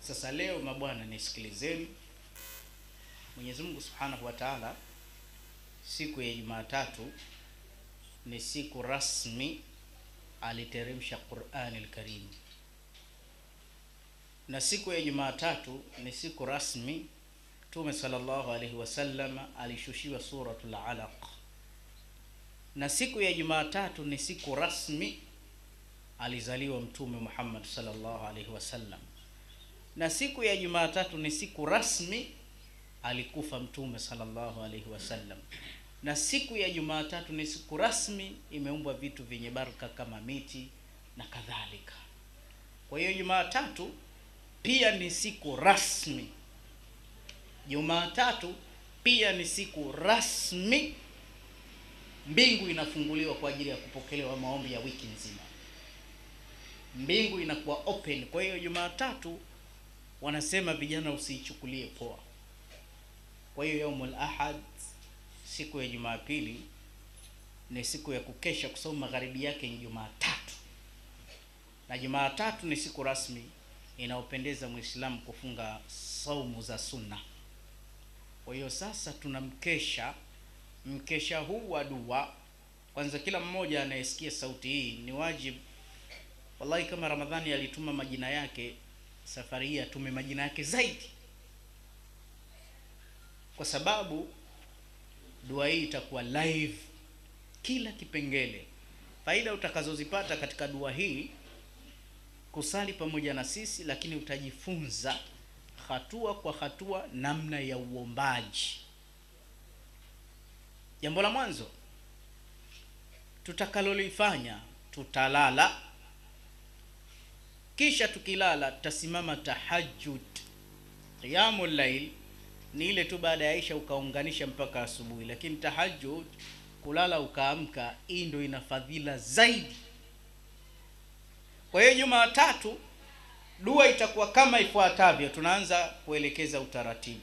Sasa leo mabwana, nisikilizeni. Mwenyezi Mungu Subhanahu wa Ta'ala siku ya Jumatatu ni siku rasmi aliteremsha Qur'an al-Karim. Na siku ya Jumatatu ni siku rasmi Mtume sallallahu alaihi wasallam alishushiwa suratul Alaq. Na siku ya Jumatatu ni siku rasmi alizaliwa Mtume Muhammad sallallahu alaihi wasallam. Na siku ya Jumatatu ni siku rasmi alikufa Mtume sallallahu alaihi wasallam. Na siku ya Jumatatu ni siku rasmi imeumbwa vitu vyenye baraka kama miti na kadhalika. Kwa hiyo Jumatatu pia ni siku rasmi. Jumatatu pia ni siku rasmi mbingu inafunguliwa kwa ajili ya kupokelewa maombi ya wiki nzima. Mbingu inakuwa open. Kwa hiyo Jumatatu wanasema vijana usiichukulie poa. Kwa hiyo yaumul ahad, siku ya Jumapili, ni siku ya kukesha kwa sababu magharibi yake ni Jumatatu. Na Jumatatu ni siku rasmi inaopendeza Muislamu kufunga saumu za sunna. Kwa hiyo sasa tunamkesha, mkesha huu wa dua. Kwanza kila mmoja anayesikia sauti hii ni wajibu, wallahi kama Ramadhani alituma majina yake, safari hii atume majina yake zaidi, kwa sababu dua hii itakuwa live kila kipengele. Faida utakazozipata katika dua hii, kusali pamoja na sisi, lakini utajifunza hatua kwa hatua namna ya uombaji. Jambo la mwanzo tutakalolifanya, tutalala, kisha tukilala tutasimama tahajjud. Qiyamul layl ni ile tu baada ya Isha ukaunganisha mpaka asubuhi, lakini tahajjud, kulala ukaamka, hii ndio ina fadhila zaidi. Kwa hiyo Jumatatu dua itakuwa kama ifuatavyo. Tunaanza kuelekeza utaratibu.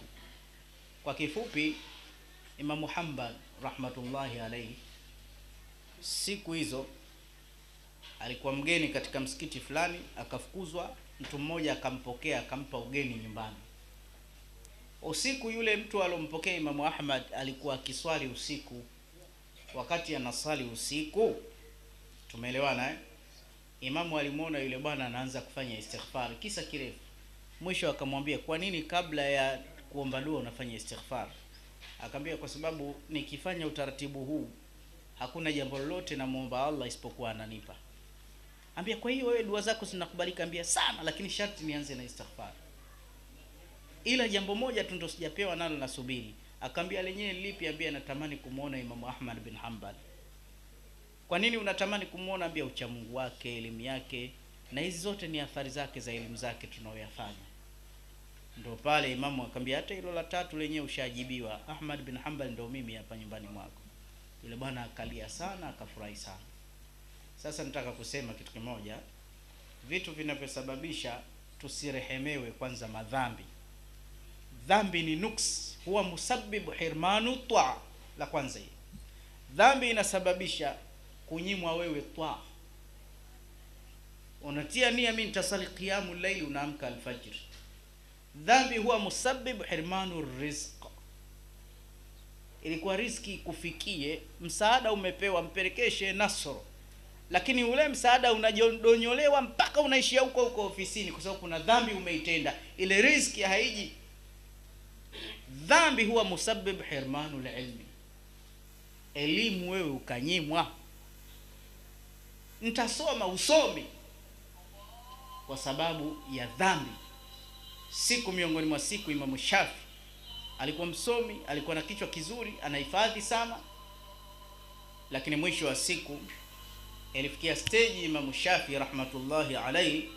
Kwa kifupi, Imam Muhammad rahmatullahi alayhi siku hizo alikuwa mgeni katika msikiti fulani, akafukuzwa. Mtu mmoja akampokea, akampa ugeni nyumbani. Usiku yule mtu alompokea Imam Ahmad alikuwa akiswali usiku. Wakati anasali usiku, tumeelewana Imamu alimuona yule bwana anaanza kufanya istighfar, kisa kirefu. Mwisho akamwambia, kwa nini kabla ya kuomba dua unafanya istighfar? Akamwambia, kwa sababu nikifanya utaratibu huu hakuna jambo lolote na muomba Allah isipokuwa ananipa. Ambia, kwa hiyo wewe dua zako zinakubalika? Ambia, sana, lakini sharti nianze na istighfar. Ila jambo moja tu ndo sijapewa nalo nasubiri. Akamwambia, lenyewe lipi? Ambia, natamani kumuona Imam Ahmad bin Hanbal. Kwa nini unatamani kumuona? Ambia, uchamungu wake, elimu yake, na hizi zote ni athari zake za elimu zake tunaoyafanya. Ndio pale imamu akamwambia, hata hilo la tatu lenyewe ushajibiwa. Ahmad bin Hanbal ndio mimi hapa nyumbani mwako. Yule bwana akalia sana, akafurahi sana. Sasa nataka kusema kitu kimoja. Vitu vinavyosababisha tusirehemewe, kwanza madhambi. Dhambi ni nuks, huwa musabbibu hirmanu taa. La kwanza hii, dhambi inasababisha kunyimwa wewe taa. Unatia nia mimi nitasali qiyamul layl, unaamka alfajr. Dhambi huwa musabbibu hirmanu rizq. Ilikuwa riziki kufikie, msaada umepewa, mpelekeshe nasro, lakini ule msaada unajodonyolewa mpaka unaishia huko huko ofisini, kwa sababu kuna dhambi umeitenda, ile riziki haiji. Dhambi huwa musabbib hirmanul ilmi, elimu wewe ukanyimwa. Nitasoma usomi kwa sababu ya dhambi. Siku miongoni mwa siku, Imam Shafi alikuwa msomi, alikuwa na kichwa kizuri, anahifadhi sana, lakini mwisho wa siku ilifikia stage Imam Shafi rahmatullahi alayhi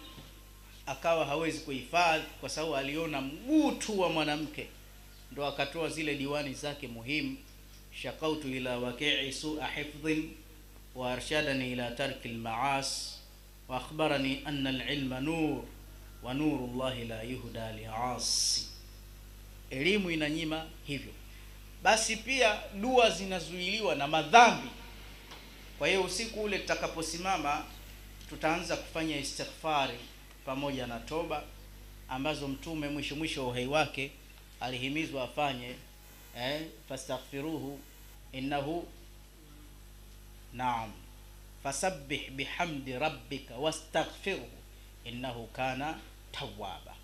akawa hawezi kuhifadhi, kwa sababu aliona mgutu wa mwanamke. Ndo akatoa zile diwani zake muhimu, shaqautu ila waqi'i su'a hifdhin wa arshadani ila tarki al-ma'as wa akhbarani anna al-ilma nur wa nurullahi la yuhda li'asi. Elimu inanyima hivyo. Basi pia dua zinazuiliwa na madhambi. Kwa hiyo usiku ule tutakaposimama, tutaanza kufanya istighfari pamoja na toba. ambazo mtume mwisho wa uhai wake alihimizwa afanye, fastaghfiruhu innahu, naam, fasabbih bihamdi rabbika wastaghfirhu innahu kana tawwaba.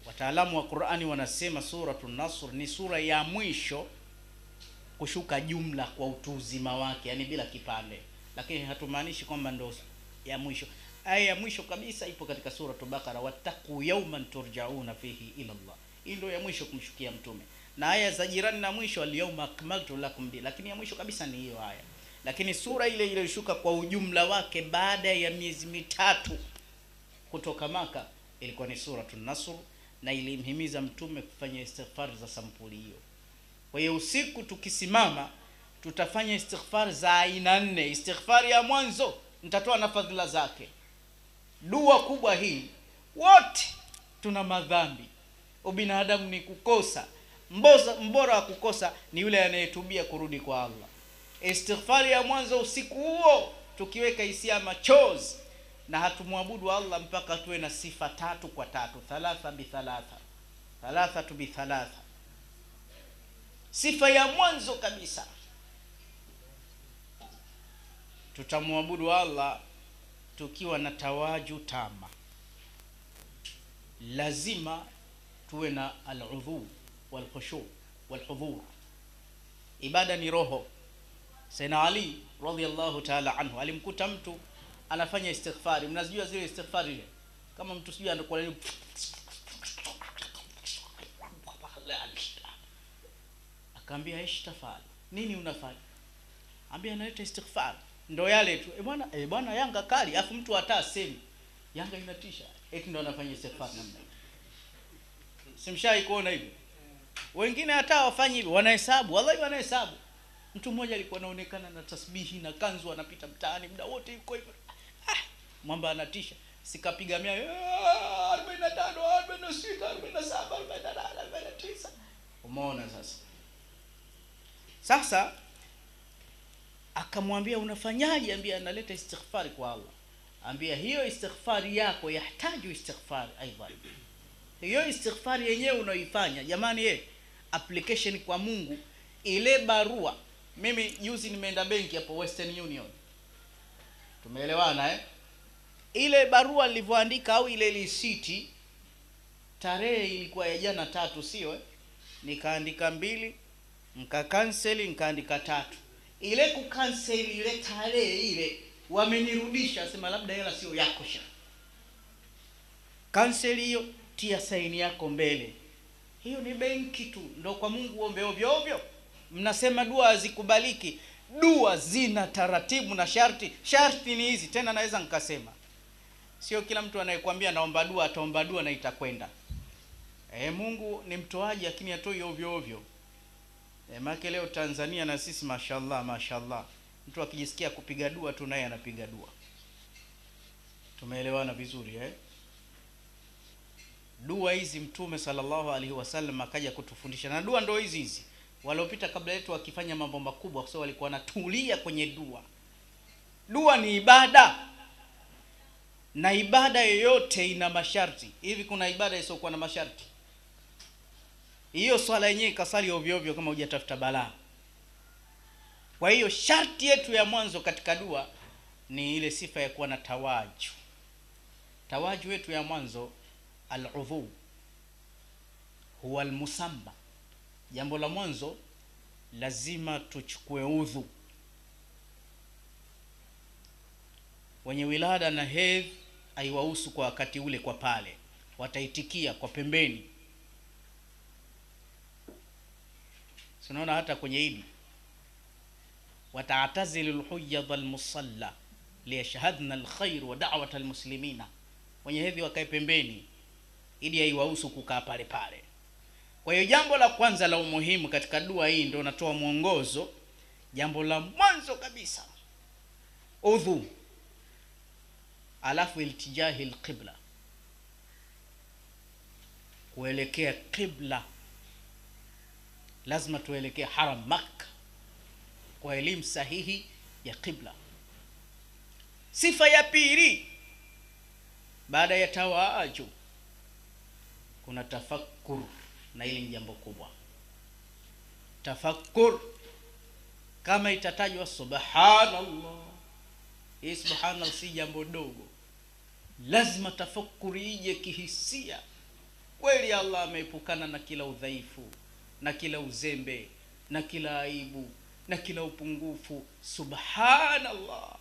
Wataalamu wa Qur'ani wanasema suratul Nasr ni sura ya mwisho kushuka jumla kwa utu uzima wake, yani bila kipande, lakini hatumaanishi kwamba ndo ya mwisho. Aya ya mwisho kabisa ipo katika suratul Baqara, wattaqu yawman turja'una fihi ila Allah. Hii ndio ya mwisho kumshukia mtume, na aya za jirani na mwisho al-yawma akmaltu lakum, lakini ya mwisho kabisa ni hiyo aya. Lakini sura ile iliyoshuka kwa ujumla wake baada ya miezi mitatu kutoka Maka ilikuwa ni suratul Nasr, na ilimhimiza mtume kufanya istighfar za sampuli hiyo. Kwa hiyo usiku tukisimama tutafanya istighfar za aina 4. Istighfar ya mwanzo nitatoa na fadhila zake. Dua kubwa hii, wote tuna madhambi, ubinadamu ni kukosa. Mbora wa kukosa ni yule anayetubia kurudi kwa Allah. Istighfar ya mwanzo usiku huo tukiweka hisia machozi, na hatumwabudu Allah mpaka tuwe na sifa 3 kwa 3, 3 bi 3, 3 bi 3. Sifa ya mwanzo kabisa, tutamwabudu Allah tukiwa na tawaju tama. Lazima tuwe na al-udhu wal khushu wal hudhur. Ibada ni roho. Sayyidina Ali radhiyallahu ta'ala anhu alimkuta mtu anafanya istighfari. Mnazijua zile istighfari ile, kama mtu sijui anakuwa nini, akaambia ishtafal, nini unafanya? Ambia analeta istighfar. Ndo yale tu, bwana Yanga kali, afu mtu hata asemi Yanga inatisha, eti ndo anafanya istighfar namna. Simshai kuona hivyo. Wengine hata wafanyi hivyo, wanahesabu, wallahi wanahesabu. Mtu mmoja alikuwa anaonekana na tasbihi na kanzu, anapita mtaani muda wote yuko hivyo. Mwamba anatisha. Sikapiga 45, 46, 47, 48, 49. Umeona sasa? Sasa akamwambia unafanyaje? Ambia analeta istighfari kwa Allah. Ambia hiyo istighfari yako yahitaji istighfar aidan. Hiyo istighfari yenyewe unaoifanya, jamani, application kwa Mungu. Ile barua, mimi juzi nimeenda benki hapo Western Union, tumeelewana ile barua nilivyoandika au ile risiti, tarehe ilikuwa ya jana 3, sio nikaandika 2, cancel, nikaandika 3. Ile kucancel ile tarehe ile wamenirudisha, sema labda hela sio yako sha. Cancel hiyo, tia saini yako mbele. Hiyo ni benki tu. Ndio kwa Mungu ombe ovyo ovyo. Mnasema dua hazikubaliki. Dua zina taratibu na sharti. Sharti ni hizi. Tena naweza nikasema, sio kila mtu anayekwambia naomba dua ataomba dua na itakwenda. Mungu ni mtoaji, lakini hatoi ovyo ovyo. Maana leo Tanzania na sisi mashallah, mtu akijisikia kupiga dua tu naye anapiga dua. Tumeelewana vizuri Dua hizi Mtume sallallahu alaihi wasallam akaja kutufundisha, na dua ndo hizi waliopita kabla yetu wakifanya mambo makubwa, kwa sababu walikuwa wanatulia kwenye dua. Dua ni ibada, na ibada yoyote ina masharti. Hivi kuna ibada isiyokuwa na masharti? Hiyo swala yenyewe kasali ovyo ovyo kama hujatafuta balaa. Kwa hiyo sharti yetu ya mwanzo katika dua ni ile sifa ya kuwa na tawaju. Tawaju yetu ya mwanzo al-udhu huwa al-musamma. Jambo la mwanzo lazima tuchukue udhu. Wenye wilada na hedhi aiwahusu kwa wakati ule, kwa pale wataitikia kwa pembeni. Tunaona hata kwenye Idi, wata'tazilul huyyad al-musalla liyashhadna al-khair wa da'wat al-muslimina. Wenye hedhi wakae pembeni, Idi haiwahusu kukaa pale pale. Kwa hiyo jambo la kwanza la umuhimu katika dua hii, ndio natoa mwongozo, jambo la mwanzo kabisa udhu, alafu iltijahi al-qibla, kuelekea qibla. Lazima tuelekee haram Makkah kwa elimu sahihi ya qibla. Sifa ya pili baada ya tawaju kuna tafakkur, na hili ni jambo kubwa. Tafakkur kama itatajwa subhanallah, hii subhanallah si jambo dogo, lazima tafakuri ije kihisia. Kweli Allah ameepukana na kila udhaifu na kila uzembe na kila aibu na kila upungufu, subhanallah.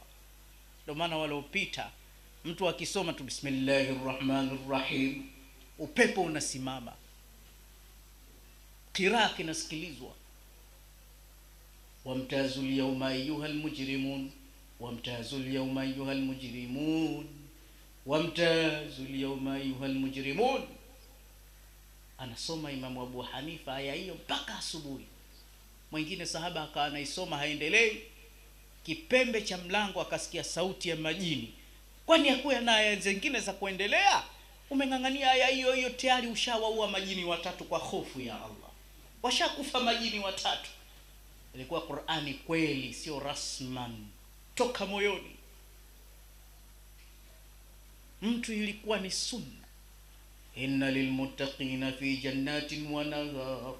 Ndio maana waliopita mtu akisoma tu bismillahirrahmanirrahim, upepo unasimama, qiraa kinasikilizwa, wamtazul yawma ayyuhal mujrimun, wamtazul yawma ayyuhal mujrimun, wamtazul yawma ayyuhal mujrimun. Anasoma Imamu Abu Hanifa aya hiyo mpaka asubuhi. Mwingine sahaba akawa anaisoma haendelei, kipembe cha mlango akasikia sauti ya majini. Kwani hakuwa na aya zingine za kuendelea? Umengangania aya hiyo hiyo, tayari ushawaua majini watatu kwa hofu ya Allah. Washakufa majini watatu. Ilikuwa Qur'ani kweli, sio rasman, toka moyoni. Mtu ilikuwa ni sunna. Inna lilmuttaqina fi jannatin wa nahar.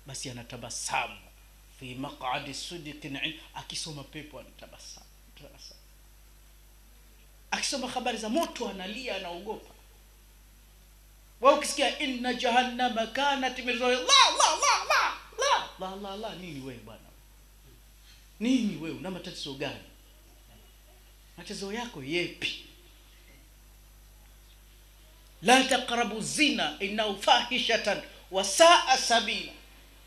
Basi anatabasamu fi maq'adi sidqin, akisoma pepo anatabasamu. Akisoma habari za moto analia, anaogopa. Wao ukisikia inna jahannama kanat mirzaya, la nini wewe bwana? Nini wewe, una matatizo gani? Matatizo yako yepi? La taqrabu zina innahu fahishatan wa sa'a sabila.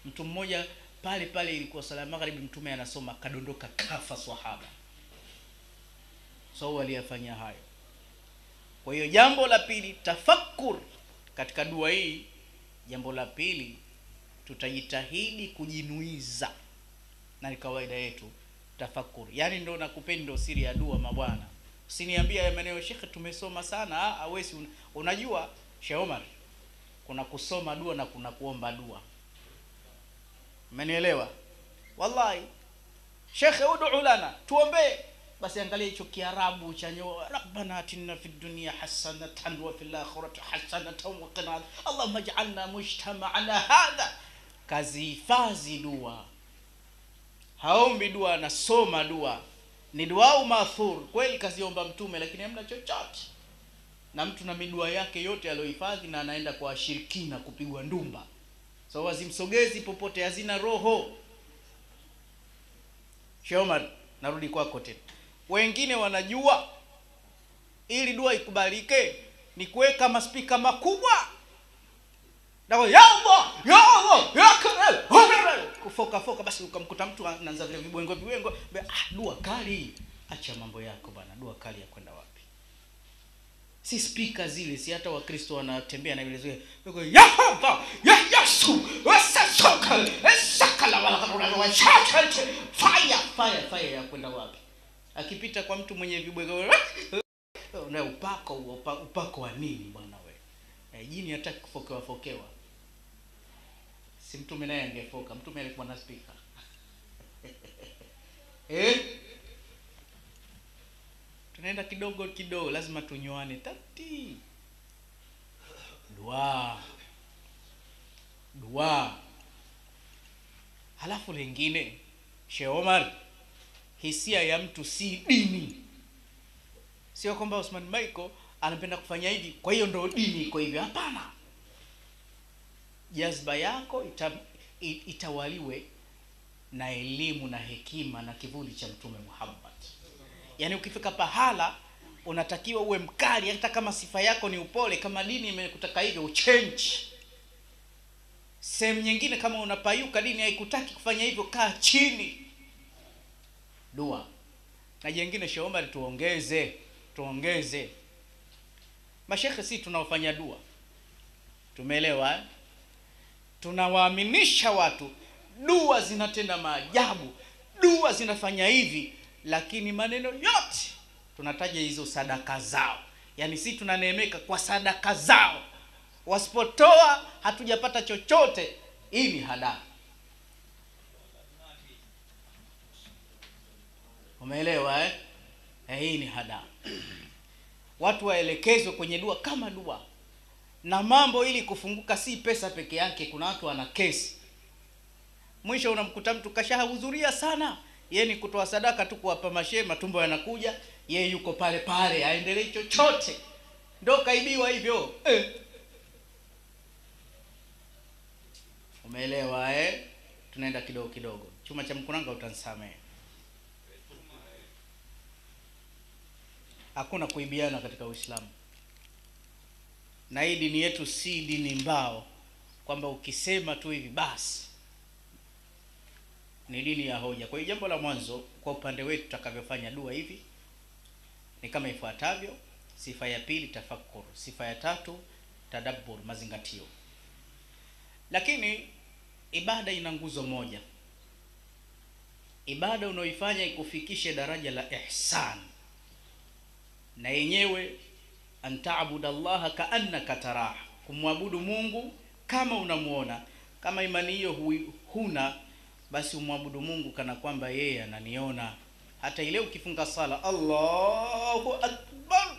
Mtu mmoja pale ilikuwa sala magharibi, mtume anasoma, kadondoka kafa sahaba. So waliyafanya hayo. Kwa hiyo jambo la pili, tafakkur katika dua hii. Jambo la pili, tutajitahidi kujinuiza, na ni kawaida yetu tafakkur. Yani ndo nakupenda, ndo siri ya dua mabwana. Usiniambia ya maneno Sheikh tumesoma sana, hawezi. Unajua Sheikh Omar, kuna kusoma dua na kuna kuomba dua. Umenielewa? Wallahi Sheikh ud'u lana, tuombe. Basi angalia hicho Kiarabu cha Rabbana atina fid dunya hasanatan wa fil akhirati hasanatan wa qina Allahumma ij'alna mujtama'ana hadha. Kazi hifadhi dua, haombi dua, anasoma dua. Ni dua maathur kweli, kaziomba mtume, lakini hamna chochote. Na mtu na midua yake yote aliyohifadhi, na anaenda kwa washirikina kupigwa ndumba. So wazimsogezi popote, hazina roho. Sheikh Omar, narudi kwako tena. Wengine wanajua ili dua ikubalike ni kuweka maspika makubwa. Dawa ya Allah, ya Allah, ya Karim. Kufoka basi ukamkuta mtu anaanza vile vibwengo. Dua kali. Acha mambo yako bana, dua kali ya kwenda wapi? Si speaker zile, si hata Wakristo wanatembea na vile zile. Ya Allah, ya Yesu, wasasoka, sakala wala fire ya kwenda wapi? Akipita kwa mtu mwenye vibwengo, na upako wa nini bwana wewe? Jini hataki kufokewa. Si mtume naye angefoka, mtume alikuwa na speaker. Tunaenda kidogo, lazima tunyoane tati. Dua. Halafu lingine, Sheikh Omar, hisia ya mtu si dini. Sio kwamba Osman Michael anapenda kufanya hivi, kwa hiyo ndio dini iko hivyo. Hapana. Jazba yako itawaliwe na elimu na hekima na kivuli cha Mtume Muhammad. Yani ukifika pahala unatakiwa uwe mkali, hata kama sifa yako ni upole, kama dini imekutaka hivyo uchange. Sehemu nyingine kama unapayuka, dini haikutaki kufanya hivyo, kaa chini. Dua. Na jingine Sheikh Omar, tuongeze. Mashekhe si tunaofanya dua. Tumeelewa? Tunawaaminisha watu dua zinatenda maajabu, dua zinafanya hivi, lakini maneno yote tunataja hizo sadaka zao. Yani si tunaneemeka kwa sadaka zao. Wasipotoa hatujapata chochote. Hii ni hadaa. Umeelewa hii ni hadaa. Watu waelekezwe kwenye dua kama dua. Na mambo ili kufunguka si pesa peke yake, kuna watu wana kesi. Mwisho unamkuta mtu kashahudhuria sana, yeye ni kutoa sadaka tu kuwapa mashehe, matumbo yanakuja, yeye yuko pale pale aendelee chochote. Ndio kaibiwa hivyo. Umeelewa Tunaenda kidogo kidogo. Chuma cha mkunanga utanisamehe. Hakuna kuibiana katika Uislamu. Na hii dini yetu si dini mbao kwamba ukisema tu hivi basi. Ni dini ya hoja. Kwa hiyo jambo la mwanzo kwa upande wetu tutakavyofanya dua hivi ni kama ifuatavyo. Sifa ya pili tafakkur, sifa ya tatu tadabbur, mazingatio. Lakini ibada ina nguzo moja. Ibada unaoifanya ikufikishe daraja la ihsan, na yenyewe antaabudallaha kaannaka tarah, kumwabudu Mungu kama unamuona. Kama imani hiyo huna, basi umwabudu Mungu kana kwamba yeye ananiona. Hata ile ukifunga sala Allahu akbar,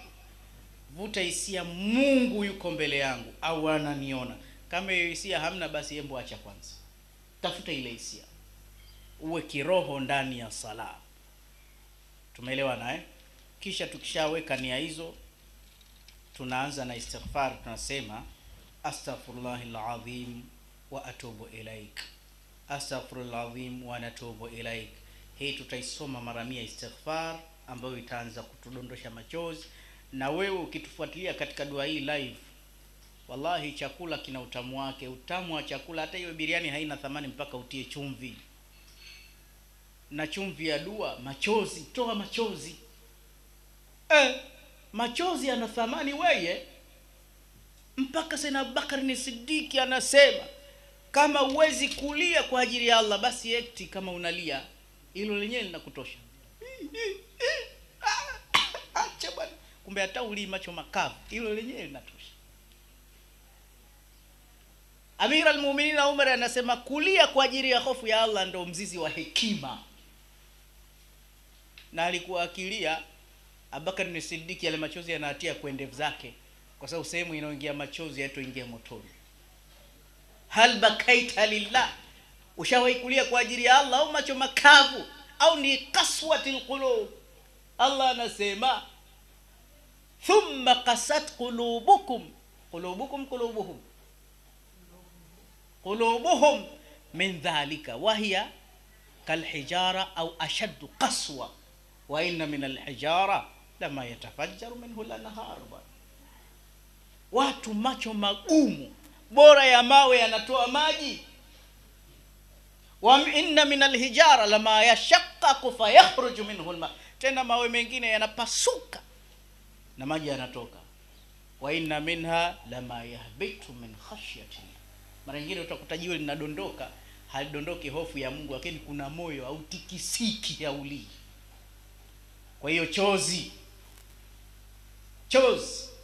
vuta hisia Mungu yuko mbele yangu au ananiona. Kama hiyo hisia hamna, basi hebu acha kwanza, tafuta ile hisia, uwe kiroho ndani ya sala. Tumeelewana Kisha tukishaweka nia hizo, tunaanza na istighfar. Tunasema astaghfirullahal azim wa atubu ilaik, astaghfirullah azim wa natubu ilaik. Hii tutaisoma mara 100 istighfar, ambayo itaanza kutudondosha machozi. Na wewe ukitufuatilia katika dua hii live, wallahi chakula kina utamu wake. Utamu wa chakula, hata hiyo biriani haina thamani mpaka utie chumvi. Na chumvi ya dua, machozi, toa machozi. Machozi yana thamani wewe. Mpaka Sayyidina Abubakar ni Siddiqi anasema, kama uwezi kulia kwa ajili ya Allah, basi ekti kama unalia, hilo lenyewe linakutosha. Acha bwana, kumbe hata uli macho makavu, hilo lenyewe linatosha. Amir al-Mu'minin Umar anasema kulia kwa ajili ya hofu ya Allah ndio mzizi wa hekima. Na alikuwa akilia Abubakar ni Siddiqi, yale machozi yanatia kwa ndevu zake, kwa sababu sehemu inaoingia machozi haitoingia motoni. Hal bakaita lillah, ushawahi kulia kwa ajili ya Allah au macho makavu au ni qaswatil qulub? Allah anasema thumma qasat qulubukum, qulubuhum min dhalika wa hiya kal hijara au ashaddu qaswa wa inna min al hijara lama yatafajjaru minhu al-anhar. Watu macho magumu, bora ya mawe yanatoa maji. Wa inna min al-hijara lama yashaqqaqu fa yakhruju minhu al-ma, tena mawe mengine yanapasuka na maji yanatoka. Wa inna minha lama yahbitu min khashyati, mara nyingine utakuta jiwe linadondoka, halidondoki hofu ya Mungu, lakini kuna moyo au tikisiki ya uli. Kwa hiyo chozi,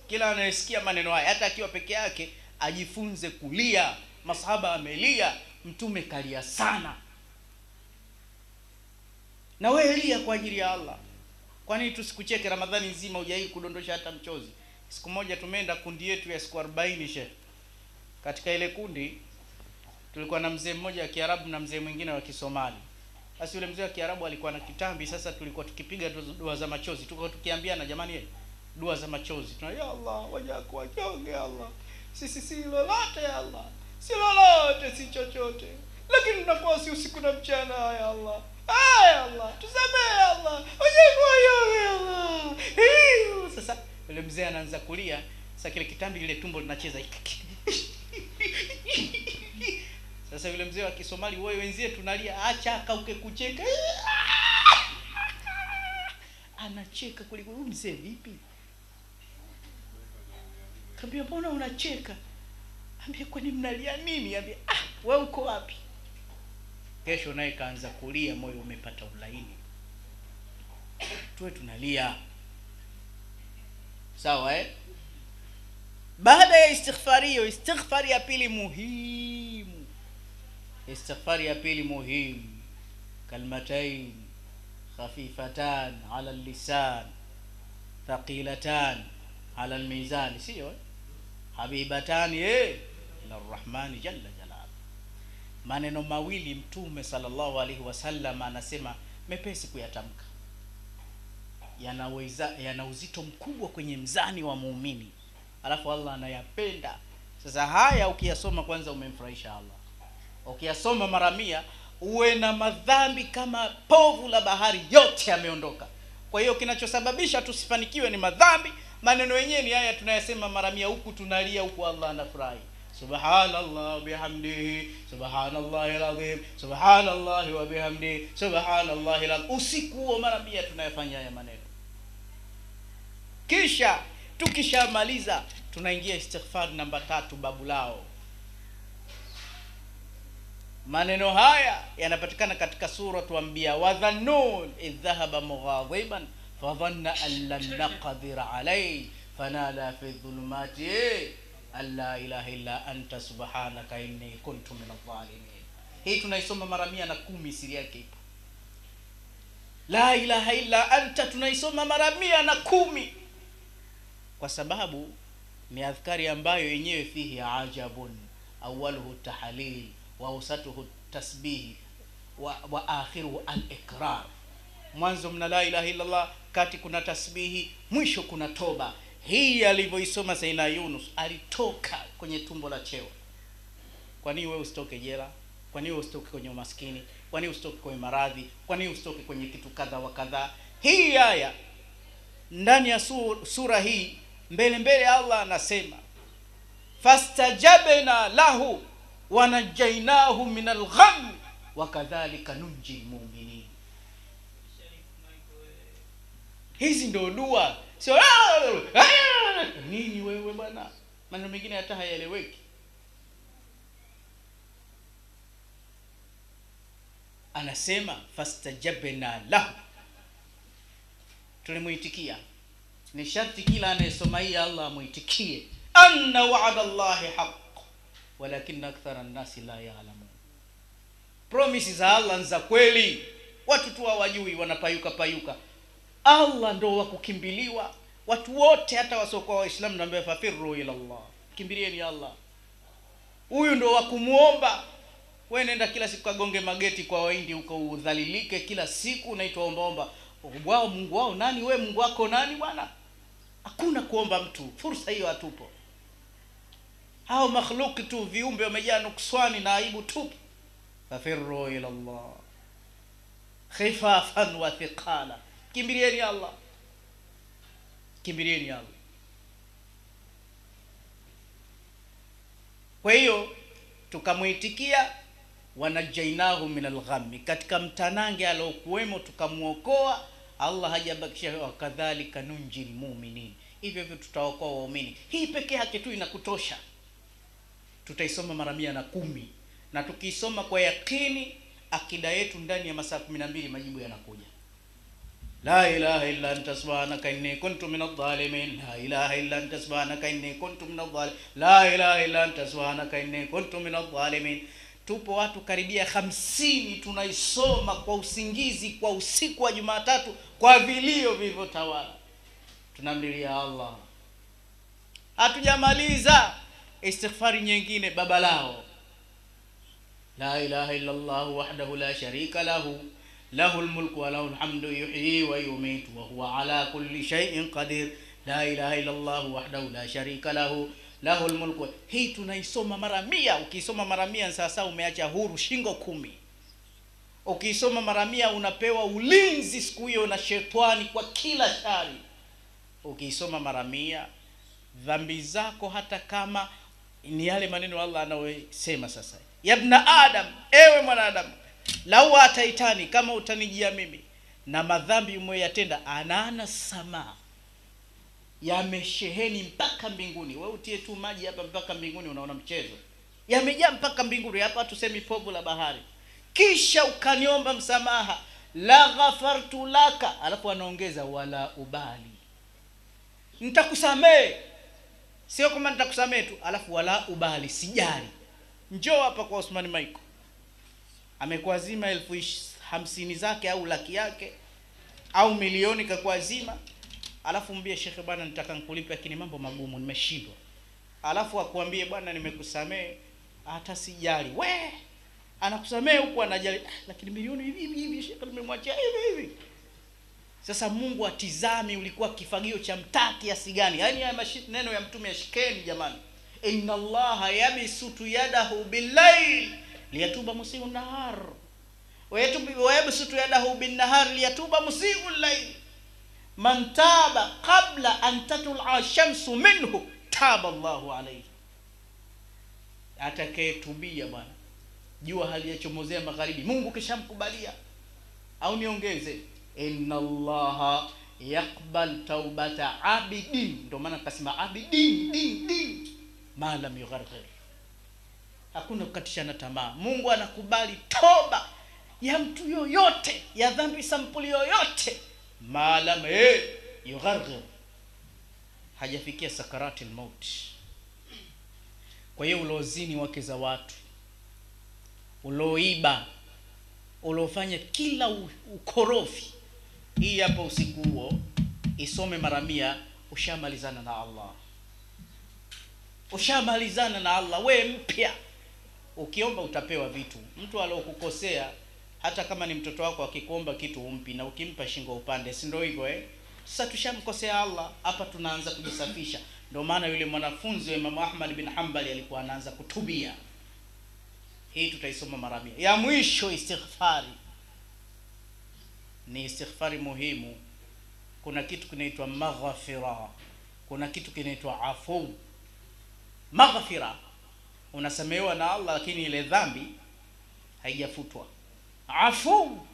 kila anayesikia maneno haya, hata akiwa peke yake, ajifunze kulia. Masahaba amelia, mtume kalia sana. Na wewe lia kwa ajili ya Allah. Kwa nini tusikucheke Ramadhani nzima hujai kudondosha hata mchozi? Siku moja tumeenda kundi yetu ya siku 40 shehe. Katika ile kundi tulikuwa na mzee mmoja wa Kiarabu na mzee mwingine wa Kisomali. Basi yule mzee wa Kiarabu alikuwa na kitambi. Sasa tulikuwa tukipiga dua za machozi, tulikuwa tukiambiana, jamani dua za machozi. Tuna ya Allah, wajako wachonge ya Allah, sisi si lolote ya Allah, si lolote, si chochote, lakini tunakosi usiku na mchana ya Allah. Ya Allah, tusamehe ya Allah, wajako wachonge ya Allah. Sasa yule mzee anaanza kulia. Sasa kile kitambi, ile tumbo linacheza. Sasa yule mzee wa Kisomali, wewe wenzie tunalia, acha kauke kucheka. Anacheka kuliko huyu mzee vipi? Kambia mbona unacheka? Ambia kwani mnalia nini? Ambia wewe uko wapi? Kesho naye kaanza kulia, moyo umepata ulaini. Tuwe tunalia. Sawa Baada ya istighfari hiyo, istighfari ya pili muhimu. Istighfari ya pili muhimu. Kalmatain khafifatan ala lisan thaqilatan ala almizan, sio habibatani ila rahmani jalla jalal. Maneno mawili Mtume sallallahu alaihi wasallam anasema mepesi kuyatamka, yana uzito mkubwa kwenye mzani wa muumini, alafu Allah anayapenda. Sasa haya ukiyasoma kwanza umemfurahisha Allah. Ukiyasoma mara 100 uwe na madhambi kama povu la bahari, yote yameondoka. Kwa hiyo kinachosababisha tusifanikiwe ni madhambi. Maneno yenyewe ni haya tunayasema mara 100, huku tunalia, huku Allah anafurahi. Subhanallah bihamdihi, subhanallahil azim, subhanallahi wa bihamdihi, subhanallahil azim. Usiku huo mara 100 tunayafanya haya maneno. Kisha tukishamaliza tunaingia istighfar namba 3, babu lao. Maneno haya yanapatikana katika suratu Anbiya, wa dhannun idh dhahaba mughadiban fadhanna an lan naqdir alayhi fanada fi dhulumati alla ilaha illa anta subhanaka inni kuntu minadh dhalimin. Hii tunaisoma mara 110, siri yake ipo. La ilaha illa anta tunaisoma mara 110 kwa sababu ni adhkari ambayo yenyewe fihi ajabun awwaluhu tahlil wa usatuhu tasbih wa akhiruhu al-ikrar. Mwanzo mna la ilaha illa Allah, kati kuna tasbihi, mwisho kuna toba. Hii alivyoisoma Sayyidina Yunus alitoka kwenye tumbo la cheo. Kwa nini wewe usitoke jela? Kwa nini wewe usitoke kwenye umaskini? Kwa nini usitoke kwenye maradhi? Kwa nini usitoke kwenye kitu kadha wa kadha? Hii aya ndani ya sura hii mbele Allah anasema fastajabna lahu wa najainahu minal gham wa kadhalika nunjil mu'minin. Hizi ndio dua, sio nini wewe bwana, maneno mengine hata hayaeleweki. Anasema fastajabna lahu, tulimuitikia. Ni sharti kila anayesoma hii Allah muitikie, anna wa'ada Allahi haqq walakinna akthara an-nasi la ya'lamun. Promise za Allah za kweli, watu tu hawajui, wanapayuka payuka. Allah ndo wa kukimbiliwa. Watu wote hata wasiokuwa Waislamu naambia fafirru ila Allah, kimbilieni Allah. Huyu ndo wa kumuomba. Wewe nenda kila siku kagonge mageti kwa Wahindi huko, udhalilike kila siku, unaitwa ombaomba. Wao Mungu wao nani? Wewe Mungu wako nani bwana? Hakuna kuomba mtu, fursa hiyo hatupo. Hao makhluki tu, viumbe wamejaa nukswani na aibu tu. Fafirru ila Allah khifafan wa thiqala, kimbilieni Allah, kimbilieni Allah. Kwa hiyo tukamuitikia, wanajainahu minal ghammi, katika mtanange alokuwemo tukamuokoa. Allah hajabakisha, wa kadhalika nunjil mu'minin, hivyo hivyo tutaokoa waumini. Hii pekee yake tu inakutosha. Tutaisoma mara 110, na tukisoma kwa yakini akida yetu ndani ya masaa 12 majibu yanakuja. La ilaha illa anta subhanaka inni kuntu minadh dhalimin, la ilaha illa anta subhanaka inni kuntu minadh dhalimin, la ilaha illa anta subhanaka inni kuntu minadh dhalimin. Tupo watu karibia 50 tunaisoma kwa usingizi, kwa usiku wa Jumatatu, kwa vilio vilivyotawala. Tunamlilia Allah. Hatujamaliza istighfari nyingine, baba lao. La ilaha illa Allah wahdahu la sharika lahu, lahul mulku wa lahul hamdu yuhyi wa yumitu wa huwa ala kulli shay'in qadir. La ilaha illa Allah wahdahu la sharika lahu, lahul mulku. Hii tunaisoma mara 100. Ukisoma mara 100 sasa umeacha huru shingo 10. Ukisoma mara 100 unapewa ulinzi siku hiyo na shetani kwa kila shari. Ukisoma mara 100 dhambi zako, hata kama ni yale maneno Allah anayosema sasa, ya ibn Adam, ewe mwanadamu, lau ataitani, kama utanijia mimi na madhambi umeyatenda, ana samaa, yamesheheni mpaka mbinguni. Wewe utie tu maji hapa mpaka mbinguni, unaona mchezo? Yamejaa mpaka mbinguni. Hapa tusemi povu la bahari. Kisha ukaniomba msamaha, la ghafartu laka, alafu anaongeza wala ubali, nitakusamehe. Sio kama nitakusamehe tu alafu wala ubali, sijali. Njoo hapa kwa Osman Michael, amekuazima 50,000 zake au laki yake au milioni kakuazima, alafu mbie Sheikh bwana, nitaka nikulipe lakini mambo magumu, nimeshindwa. alafu akwambie bwana nimekusamehe, hata sijali. We anakusamehe huko anajali, lakini milioni hivi shekhi nimemwachia hivi. Sasa Mungu atizami ulikuwa kifagio cha mtaa kiasi gani. Yaani haya maneno ya mtume yashikeni jamani. Inna Allaha yabsutu yadahu bil-layl liyatuba musii'un nahar wa yabsutu yadahu bin-nahar liyatuba musii'ul layl. Man taba qabla an tatlu'a shamsu minhu taba Allahu alayhi. Atakayetubia bwana jua halijachomozea magharibi, Mungu kishamkubalia. Au niongeze, inna Allaha yaqbal taubata abidin. Ndio maana akasema abidin ma lam yugharghir. Hakuna kukatishana tamaa. Mungu anakubali toba ya mtu yoyote, ya dhambi sampuli yoyote, ma lam yugharghir, hajafikia sakaratil maut. Kwa hiyo ulozini wake za watu, uloiba, ulofanya kila ukorofi, hii hapa usiku huo isome mara 100, ushamalizana na Allah. Ushamalizana na Allah, we mpya. Ukiomba utapewa vitu. Mtu aliyokukosea hata kama ni mtoto wako akikuomba kitu umpi, na ukimpa shingo upande, si ndio hivyo Sasa tushamkosea Allah, hapa tunaanza kujisafisha. Ndio maana yule mwanafunzi wa Imam Ahmad bin Hanbali alikuwa anaanza kutubia. Hii tutaisoma mara 100. Ya mwisho istighfari. Ni istighfari muhimu. Kuna kitu kinaitwa maghfira, kuna kitu kinaitwa afu. Maghfira unasamehewa na Allah, lakini ile dhambi haijafutwa. Afu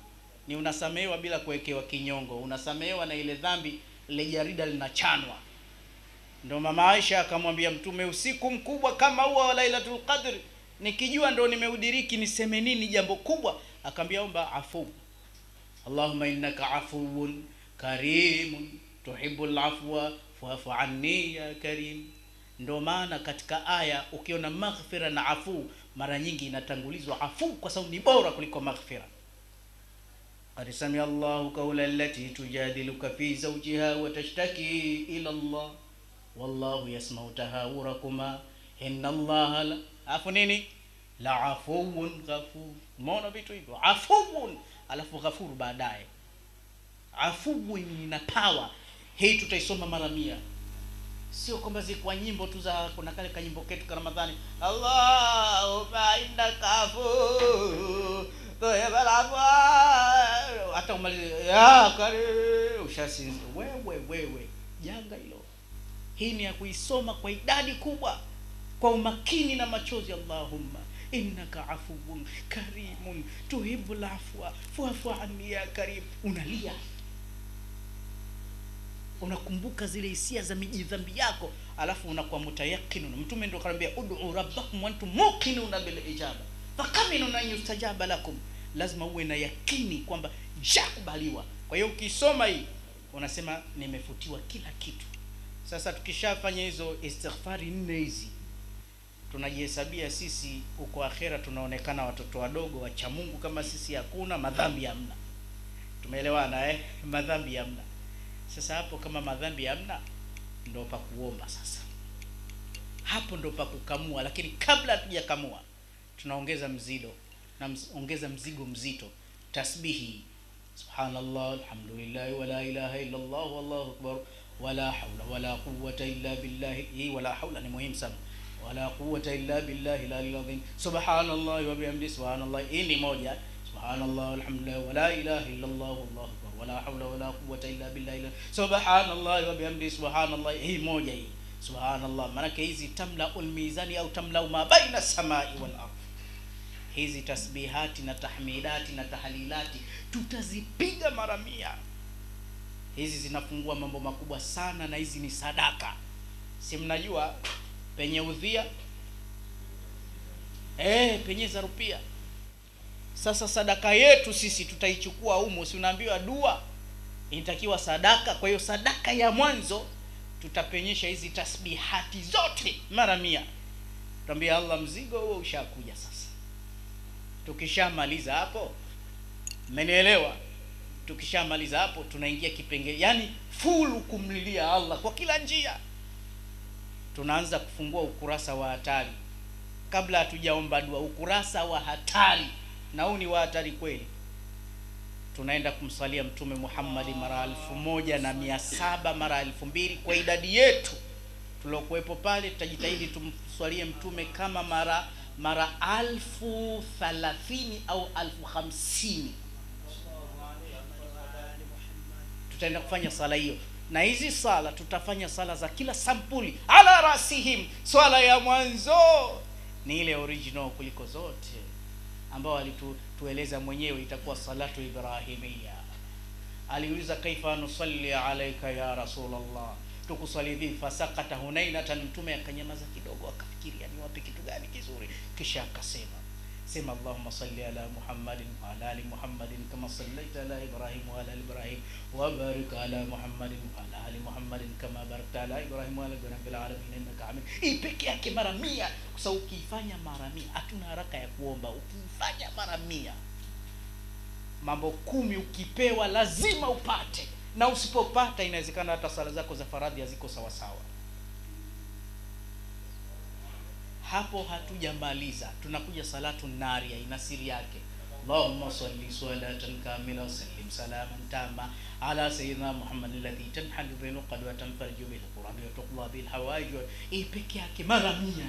ni unasamehewa bila kuwekewa kinyongo, unasamehewa na ile dhambi ile jarida linachanwa. Ndio mama Aisha akamwambia Mtume, usiku mkubwa kama huo wa Lailatul Qadr, nikijua ndo nimeudiriki niseme nini jambo kubwa? Akamwambia omba afu. Allahumma innaka afuwun karimun tuhibbul afwa fa'fu anni ya karim. Ndio maana katika aya ukiona maghfira na afu mara nyingi inatangulizwa afu kwa sababu ni bora kuliko maghfira. Qad sami'a Allahu qawla allati tujadiluka fi zawjiha wa tashtaki ila Allah wallahu yasma'u tahawurakuma inna Allaha la afu nini la afuwun ghafur. Umeona vitu hivyo, afuwun alafu ghafuru baadaye. Afuwun ina power. Hii tutaisoma mara 100. Sio kwamba zikwa nyimbo tu za kuna kale kanyimbo ketu kwa Ramadhani, Allahumma innaka afuwun tuhibbul afwa, hata umalize ya karimu ushasinzi wewe janga hilo. Hii ni ya kuisoma kwa idadi kubwa, kwa umakini na machozi. Allahumma innaka afuwun karimun tuhibbul afwa fa'fu anni ya karim. Unalia, unakumbuka zile hisia za mijidhambi yako, alafu unakuwa mutayakkin. Mtume ndio akamwambia ud'u rabbakum wa antum muqinuna bil ijaba fakaminun an yustajaba lakum. Lazima uwe na yakini kwamba jakubaliwa. Kwa hiyo ukisoma hii unasema nimefutiwa kila kitu. Sasa tukishafanya hizo istighfari 4 hizi, tunajihesabia sisi uko akhera tunaonekana watoto wadogo wacha Mungu kama sisi. Hakuna madhambi hamna. Tumeelewana madhambi hamna. Sasa hapo kama madhambi hamna, ndio pa kuomba sasa. Hapo ndio pa kukamua, lakini kabla hatujakamua tunaongeza mzido na ongeza mzigo mzito. Tasbihi subhanallah alhamdulillah wa la ilaha illa Allah wallahu akbar wala hawla wala quwwata illa billah. Hii wala hawla ni muhimu sana. Wala quwwata illa billahi al-aliyyil azim. Subhanallah wa bihamdihi subhanallah. Hii ni moja. Subhanallah alhamdulillah wa la ilaha illa Allah wallahu akbar wala hawla wala quwwata illa billahi. Subhanallah wa bihamdihi subhanallah. Hii moja hii. Subhanallah maana hizi tamla ulmizani au tamla ma baina samai wal ardh. Hizi tasbihati na tahmidati na tahlilati tutazipiga mara 100. Hizi zinafungua mambo makubwa sana, na hizi ni sadaka. Si mnajua penye udhia penye zarupia. Sasa sadaka yetu sisi tutaichukua humo. Si unaambiwa dua inatakiwa sadaka? Kwa hiyo sadaka ya mwanzo tutapenyesha hizi tasbihati zote mara 100. Tuambia Allah mzigo huo ushakuja sasa. Tukishamaliza hapo, mmenielewa? Tukishamaliza hapo tunaingia kipengele, yani full kumlilia Allah kwa kila njia. tunaanza kufungua ukurasa wa hatari. Kabla hatujaomba dua, ukurasa wa hatari, na huu ni wa hatari kweli. Tunaenda kumsalia Mtume Muhammad mara 1700 mara 2000 kwa idadi yetu tuliokuepo pale. Tutajitahidi tumswalie Mtume kama mara 1030 au 1050. Tutaenda kufanya sala hiyo, na hizi sala tutafanya sala za kila sampuli. Ala rasihim, swala ya mwanzo ni ile original kuliko zote, ambao alitueleza mwenyewe itakuwa salatu ibrahimia. Aliuliza kaifa nusalli alayka ya Rasulullah, tukusali vipi? Fasakata hunainatan, Mtume akanyamaza kidogo, akafikiria ni wapi kitu gani kizuri, kisha akasema sema Allahumma salli ala Muhammadin wa ala ali Muhammadin kama sallaita ala Ibrahim wa ala ali Ibrahim wa barik ala Muhammadin wa ala ali Muhammadin kama barakta ala Ibrahim wa ala ali Ibrahim fil alamin innaka hamid. Hii peke yake mara 100, kwa sababu ukiifanya mara 100 hatuna haraka ya kuomba. Ukiifanya mara 100, mambo 10 ukipewa lazima upate, na usipopata inawezekana hata sala zako za faradhi haziko sawa sawa. Hapo hatujamaliza, tunakuja salatu naria, ina siri yake. Allahumma salli salatan kamila wa sallim salaman tama ala sayyidina Muhammad alladhi tanhalu bihi qad wa tanfariju bihi qurabi wa tuqla bihi hawaij. Hii peke yake mara 100.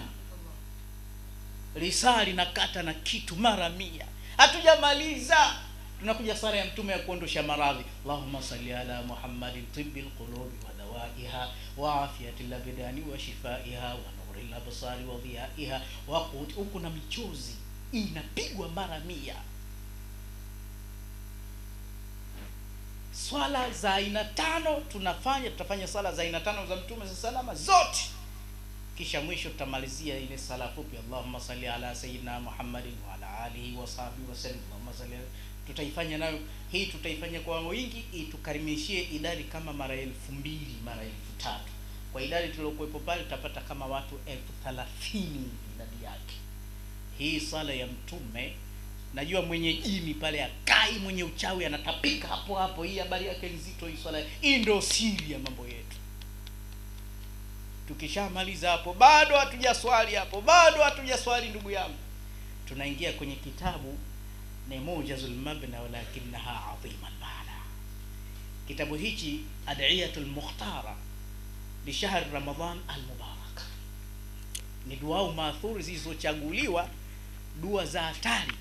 Risali na kata na kitu mara 100. Hatujamaliza, tunakuja sala ya Mtume ya kuondosha maradhi. Allahumma salli ala Muhammadin tibbil qulubi wa dawaiha wa afiyatil abdani wa shifaiha wa nuril absari wa dhiyaiha wa qut. Huko na michozi inapigwa mara 100. Swala za aina 5 tutafanya swala za aina 5 za Mtume salama zote, kisha mwisho tutamalizia ile sala fupi, Allahumma salli ala sayyidina Muhammadin wa ala alihi wa sahbihi wa sallam. Allahumma salli. Tutaifanya nayo hii, tutaifanya kwa wingi, itukarimishie idadi kama mara 2000 mara 3000. Kwa idadi tuliokuepo pale tutapata kama watu 1030 idadi yake. Hii sala ya Mtume, najua mwenye jini pale akai, mwenye uchawi anatapika hapo hapo. Hii habari yake nzito hii swala. Hii ndio siri ya mambo yetu. Tukishamaliza hapo, bado hatujaswali hapo, bado hatujaswali ndugu yangu, tunaingia kwenye kitabu Namujazul Mabna walakinaha adhima al-maana. Kitabu hichi Adiyatul Mukhtara li shahr Ramadan al-Mubarak, ni dua maathuri zilizochaguliwa, dua za hatari.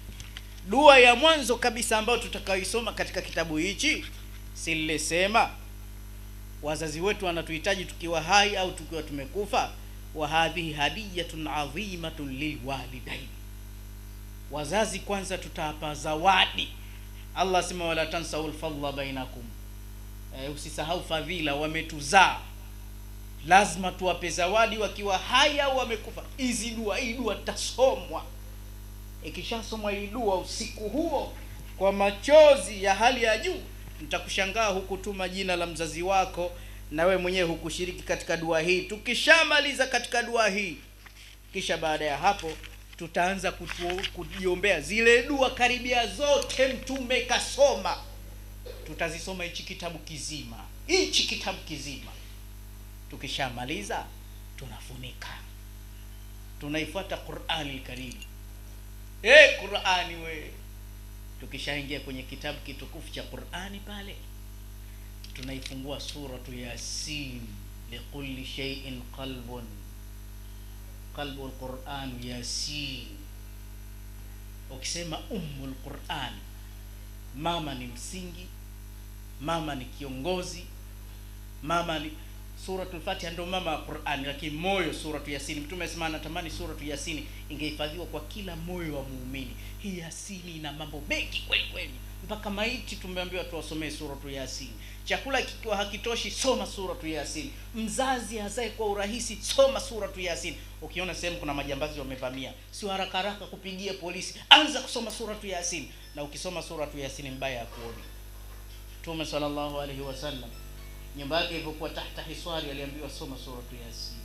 Dua ya mwanzo kabisa ambayo tutakayoisoma katika kitabu hichi, silisema wazazi wetu wanatuhitaji tukiwa hai au tukiwa tumekufa. Wa hadhihi hadiyatun adhimatun lilwalidain, wazazi kwanza tutawapa zawadi. Allah sema wala tansawul fadla bainakum, usisahau fadhila, wametuzaa, lazima tuwape zawadi wakiwa hai au wamekufa. Hii dua tasomwa. Ikishasomwa hii dua usiku huo kwa machozi ya hali ya juu, mtakushangaa hukutuma jina la mzazi wako na we mwenyewe hukushiriki katika dua hii. Tukishamaliza katika dua hii, kisha baada ya hapo tutaanza kujiombea zile dua karibia zote Mtume kasoma. Tutazisoma hichi kitabu kizima. Tukishamaliza tunafunika, tunaifuata Qur'ani al-Karim. Qur'ani we. Tukishaingia kwenye kitabu kitukufu cha Qur'ani pale, tunaifungua suratu Yasin. Likulli shay'in qalbun, qalbul Qur'an Yasin. Ukisema ummul Qur'an, mama ni msingi, mama ni kiongozi, mama ni Suratul Fatiha ndio mama wa Qur'an, lakini moyo suratu Yasin. Mtume asema anatamani suratu Yasin ingehifadhiwa kwa kila moyo wa muumini. Hii Yasin ina mambo mengi kweli kweli, mpaka maiti tumeambiwa tuwasomee suratu Yasin. Chakula kikiwa hakitoshi, soma suratu Yasin. Mzazi hazae kwa urahisi, soma suratu Yasin. Ukiona sehemu kuna majambazi wamevamia, sio haraka haraka kupigia polisi, anza kusoma suratu Yasin. Na ukisoma suratu Yasin mbaya ya kuoni. Mtume sallallahu alaihi wasallam nyumba yake ilipokuwa tahta hiswari, aliambiwa soma suratu Yasin.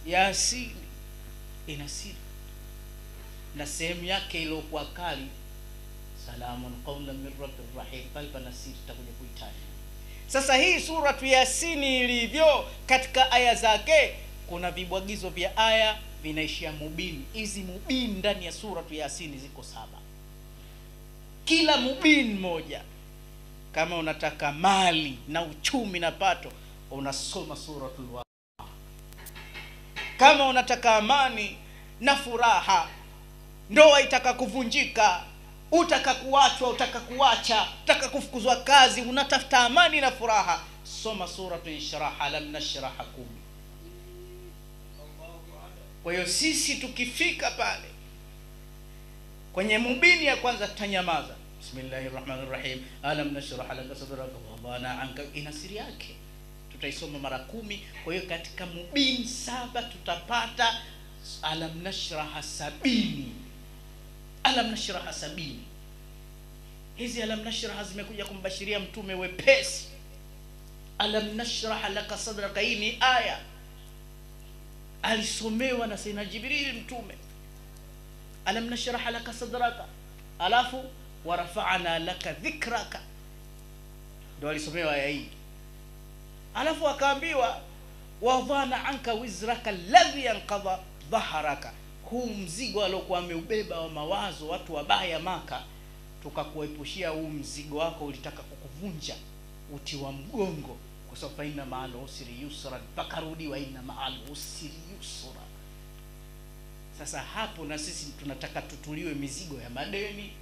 Yasin ina siri, na sehemu yake iliyokuwa kali, salamun qawlan min rabbir rahim, pale pana siri tutakuja kuitaja. Sasa hii suratu Yasin ilivyo katika aya zake, kuna vibwagizo vya aya vinaishia mubin. Hizi mubin ndani ya suratu Yasin ziko 7. Kila mubin moja. Kama unataka mali na uchumi na pato, unasoma suratul Waqi'a. Kama unataka amani na furaha, ndoa itaka kuvunjika, utaka kuachwa, utaka kuacha, utaka kufukuzwa kazi, unatafuta amani na furaha, soma suratul Inshirah, alam nashraha 10. Kwa hiyo sisi tukifika pale kwenye mubini ya kwanza tutanyamaza. Bismillahirrahmanirrahim, alam nashrah laka sadraka wa wada'na anka, ina siri yake, tutaisoma mara 10. Kwa hiyo katika mubin 7 tutapata alam nashrah 70. Alam nashrah 70. Hizi alam nashrah zimekuja kumbashiria mtume wepesi. Alam nashrah laka sadraka, hii ni aya alisomewa na Sayyidina Jibril mtume. Alam nashrah laka sadraka, alafu warafa'na laka dhikraka, ndio alisomewa aya hii. Alafu akaambiwa wadhana anka wizraka alladhi yanqadha dhahraka, huu mzigo aliokuwa ameubeba wa mawazo watu wabaya Maka, tukakuepushia huu mzigo wako ulitaka kukuvunja uti wa mgongo, kwa sababu inna ma'al usri yusra, pakarudi wa inna ma'al usri yusra. Sasa hapo na sisi tunataka tutuliwe mizigo ya madeni,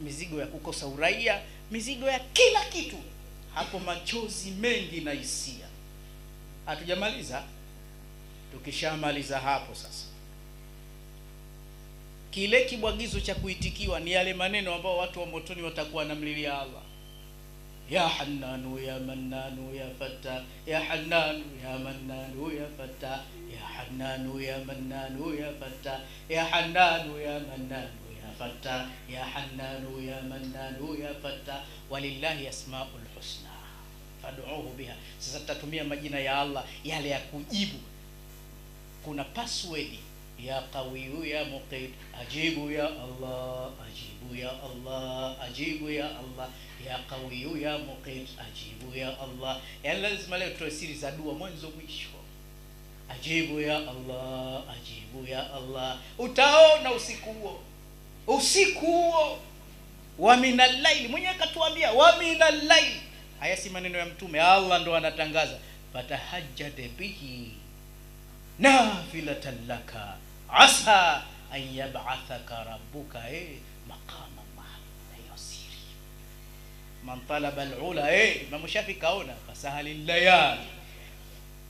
mizigo ya kukosa uraia, mizigo ya kila kitu. Hapo machozi mengi na hisia. Hatujamaliza. Tukishamaliza hapo sasa, kile kibwagizo cha kuitikiwa ni yale maneno ambao watu wa motoni watakuwa namlilia Allah. Ya Hannanu ya Mannanu ya Fatta, ya Hannanu ya Mannanu ya Fatta, ya Hannanu ya Mannanu ya Fatta, ya Hannanu ya Mannanu ya Fatta, ya Hannanu ya Mannanu ya Fatta, walillahi asmaul husna fad'uhu biha. Sasa tutatumia majina ya Allah yale ya kujibu. Kuna password ya qawiyu ya muqit, ajibu ya Allah, ajibu ya Allah, ajibu ya Allah, ya qawiyu ya muqit, ajibu ya Allah. Yani lazima leo tuwe siri za dua mwanzo mwisho. Ajibu ya Allah, ajibu ya Allah. Utaona usiku huo wa minal layl, mwenyewe katuambia wa minal layl. Haya si maneno ya mtume, Allah ndo anatangaza. Fatahajjad bihi nafilatan laka asa an yab'athaka rabbuka maqama mahmud yasiri. Man talaba al-ula, Imam Shafi kaona fasahalil layali,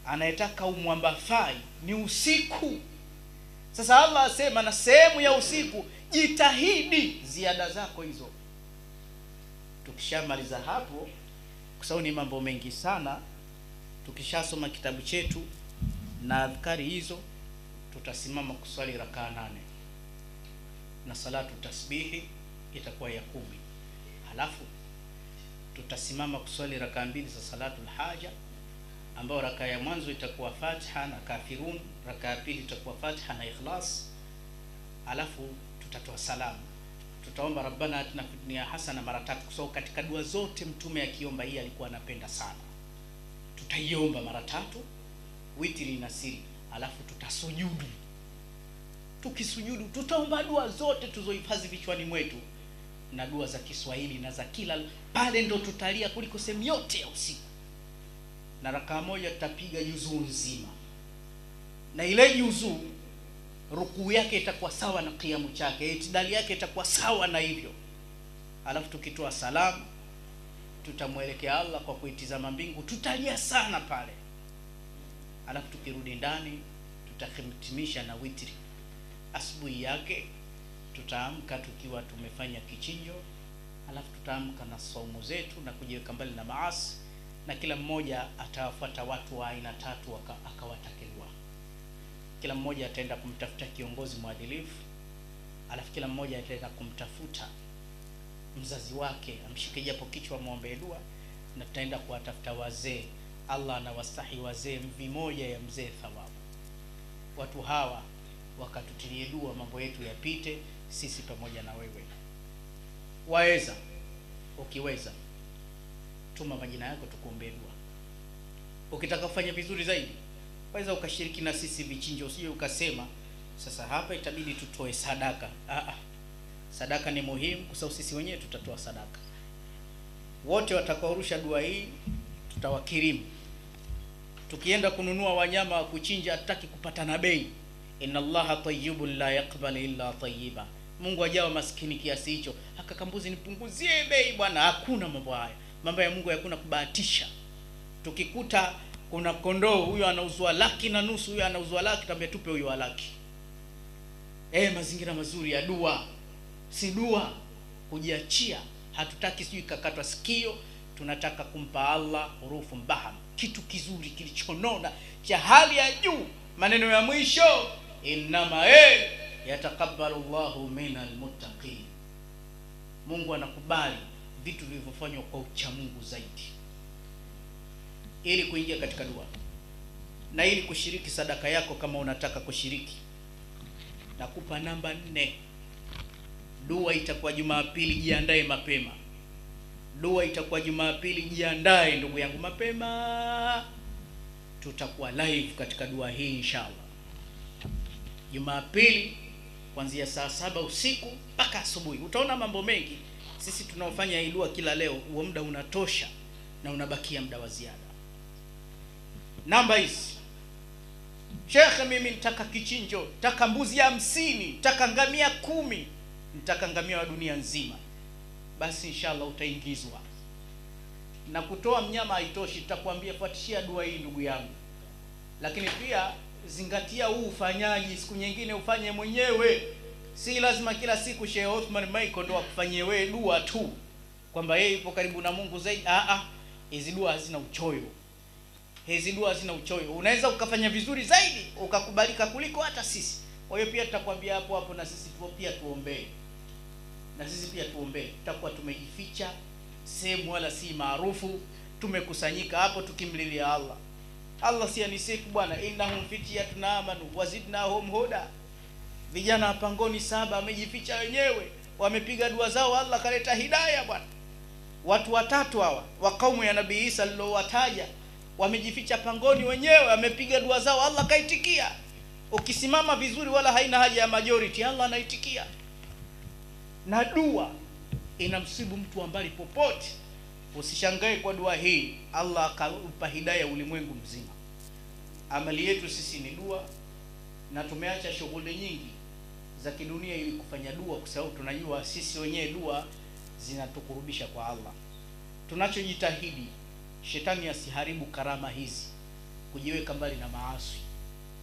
anayetaka umwambafai ni usiku. Sasa Allah asema na sehemu ya usiku jitahidi ziada zako hizo. Tukishamaliza hapo, kwa sababu ni mambo mengi sana, tukishasoma kitabu chetu na adhkari hizo, tutasimama kuswali rakaa 8 na salatu tasbihi itakuwa ya 10. Halafu tutasimama kuswali rakaa 2 za salatul haja, ambao rakaa ya mwanzo itakuwa Fatiha na Kafirun, rakaa ya pili itakuwa Fatiha na Ikhlas. Halafu tutatoa salamu, tutaomba rabbana atina fid dunya hasana mara 3, kwa sababu katika dua zote mtume akiomba hii alikuwa anapenda sana. Tutaiomba mara 3 witri na siri. Alafu tutasujudu. Tukisujudu tutaomba dua zote tuzohifadhi vichwani mwetu, na dua za Kiswahili na za kila pale, ndo tutalia kuliko sehemu yote ya usiku. Na rakaa moja tutapiga juzuu nzima, na ile juzuu rukuu yake itakuwa sawa na kiamu chake, itidali yake itakuwa sawa na hivyo. Alafu tukitoa salamu tutamwelekea Allah kwa kuitizama mbingu, tutalia sana pale. Alafu tukirudi ndani tutahitimisha na witri. Asubuhi yake tutaamka tukiwa tumefanya kichinjo, alafu tutaamka na saumu zetu na kujiweka mbali na maasi, na kila mmoja atawafuata watu wa aina 3 akawatakiliwa. Kila mmoja ataenda kumtafuta kiongozi mwadilifu, alafu kila mmoja ataenda kumtafuta mzazi wake amshike japo kichwa muombe dua, na tutaenda kuwatafuta wazee. Allah anawastahi wazee, mvi moja ya mzee thawabu. Watu hawa wakatutilie dua mambo yetu yapite, sisi pamoja na wewe. Waweza, ukiweza tuma majina yako tukuombee dua. Ukitaka kufanya vizuri zaidi, waweza ukashiriki na sisi vichinjo, usije ukasema sasa hapa itabidi tutoe sadaka. Sadaka ni muhimu kwa sababu sisi wenyewe tutatoa sadaka. Wote watakaorusha dua hii tutawakirimu. Tukienda kununua wanyama wa kuchinja hatutaki kupata na bei. Inna Allaha tayyibun la yaqbalu illa tayyiba. Mungu ajawa maskini kiasi hicho akakambuzi nipunguzie bei bwana. Hakuna mambo haya. Mambo ya Mungu hakuna kubahatisha. Tukikuta kuna kondoo huyo anauzwa 1,500,000, huyo anauzwa 1,00,000, tambia tupe huyo 1,00,000. Mazingira mazuri ya dua. Si dua kujiachia. Hatutaki sijui kakatwa sikio, tunataka kumpa Allah hurufu mbaham, kitu kizuri kilichonona cha hali ya juu. Maneno ya mwisho inama yatakabbalu Allahu minal muttaqin. Mungu anakubali vitu vilivyofanywa kwa ucha Mungu zaidi. Ili kuingia katika dua na ili kushiriki sadaka yako, kama unataka kushiriki, nakupa namba 4. Dua itakuwa Jumapili, jiandae mapema. Dua itakuwa Jumapili, jiandae ndugu yangu mapema. Tutakuwa live katika dua hii inshallah. Jumapili kuanzia saa 7 usiku mpaka asubuhi. Utaona mambo mengi. Sisi tunaofanya hii dua kila leo, huo muda unatosha na unabakia muda wa ziada. Namba hizi: Sheikh, mimi nitaka kichinjo, nitaka mbuzi 50, nitaka ngamia 10, nitaka ngamia wa dunia nzima. Basi inshallah utaingizwa. Na kutoa mnyama haitoshi, tutakwambia fuatishia dua hii ndugu yangu. Lakini pia zingatia huu ufanyaji, siku nyingine ufanye mwenyewe. Si lazima kila siku Sheikh Othman Michael ndo akufanyie wewe dua tu kwamba yeye yupo karibu na Mungu zaidi. Hizi dua hazina uchoyo. Hizi dua hazina uchoyo. Unaweza ukafanya vizuri zaidi ukakubalika kuliko hata sisi. Kwa hiyo pia tutakwambia hapo na sisi pia tuombee. Na sisi pia tuombee. Tutakuwa tumejificha sehemu wala si maarufu, tumekusanyika hapo tukimlilia Allah. Allah si anisiku bwana, innahum fityatun amanu wazidnahum huda. Vijana wa pangoni 7 wamejificha wenyewe, wamepiga dua zao, Allah kaleta hidayah bwana. Watu 3 hawa wa kaumu ya Nabii Isa aliyowataja wamejificha pangoni wenyewe, wamepiga dua zao, Allah kaitikia. Ukisimama vizuri wala haina haja ya majority, Allah anaitikia. Na dua inamsibu mtu ambali popote. Usishangae kwa dua hii Allah akaupa hidayah ulimwengu mzima. Amali yetu sisi ni dua, na tumeacha shughuli nyingi za kidunia ili kufanya dua, kwa sababu tunajua sisi wenyewe dua zinatukurubisha kwa Allah. Tunachojitahidi shetani asiharibu karama hizi, kujiweka mbali na maasi,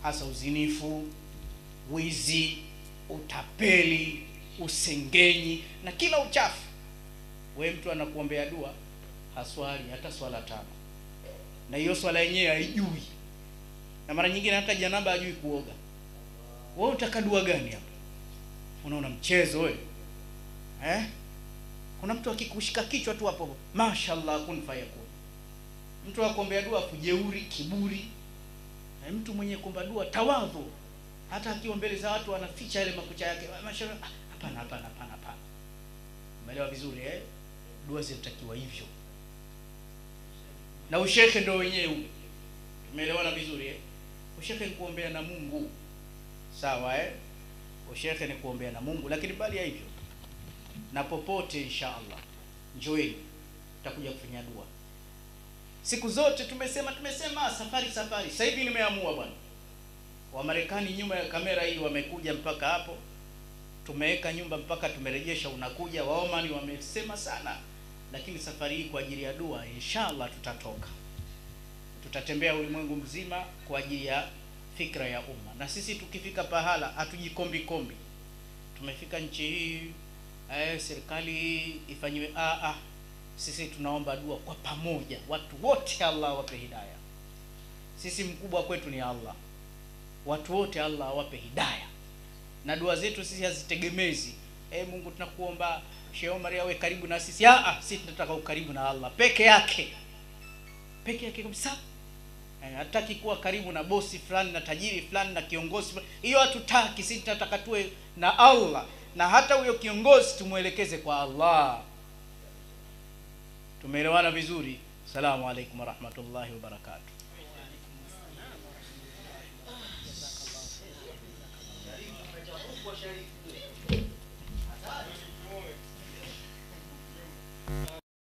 hasa uzinifu, wizi, utapeli, usengenyi na kila uchafu. Wewe mtu anakuombea dua haswali hata swala 5, na hiyo swala yenyewe haijui, na mara nyingine hata janaba hajui kuoga. Wewe utaka dua gani hapa? Unaona mchezo wewe? Kuna mtu akikushika kichwa tu hapo, mashaallah kun fayakun. Mtu akuombea dua kujeuri, kiburi. Na mtu mwenye kuomba dua tawadhu, hata akiwa mbele za watu anaficha ile makucha yake. Mashaallah, hapana. Umeelewa vizuri Dua zinatakiwa hivyo. Na ushekhe ndio wenyewe. Umeelewana vizuri Ushekhe ni kuombea na Mungu. Sawa Ushekhe ni kuombea na Mungu, lakini bali ya hivyo na popote inshallah njoeni tutakuja kufanya dua. Siku zote tumesema safari. Sasa hivi nimeamua bwana. Wa Marekani nyuma ya kamera hii wamekuja mpaka hapo. Tumeweka nyumba mpaka tumerejesha, unakuja. Wa Oman wamesema sana, lakini safari hii kwa ajili ya dua inshallah tutatoka. Tutatembea ulimwengu mzima kwa ajili ya fikra ya umma. Na sisi tukifika pahala hatujikombi. Tumefika nchi hii serikali ifanyiwe sisi tunaomba dua kwa pamoja, watu wote Allah wape hidayah. Sisi mkubwa kwetu ni Allah, watu wote Allah wape hidayah. Na dua zetu sisi hazitegemezi Mungu tunakuomba Sheikh Omar awe karibu na sisi. Sisi tunataka ukaribu na Allah peke yake kabisa. Hataki kuwa karibu na bosi fulani na tajiri fulani na kiongozi fulani. Hiyo hatutaki. Sisi tunataka tuwe na Allah, na hata huyo kiongozi tumuelekeze kwa Allah. Tumeelewana vizuri? Asalamu alaykum wa rahmatullahi wa barakatuh. mashariki kule. Hatari.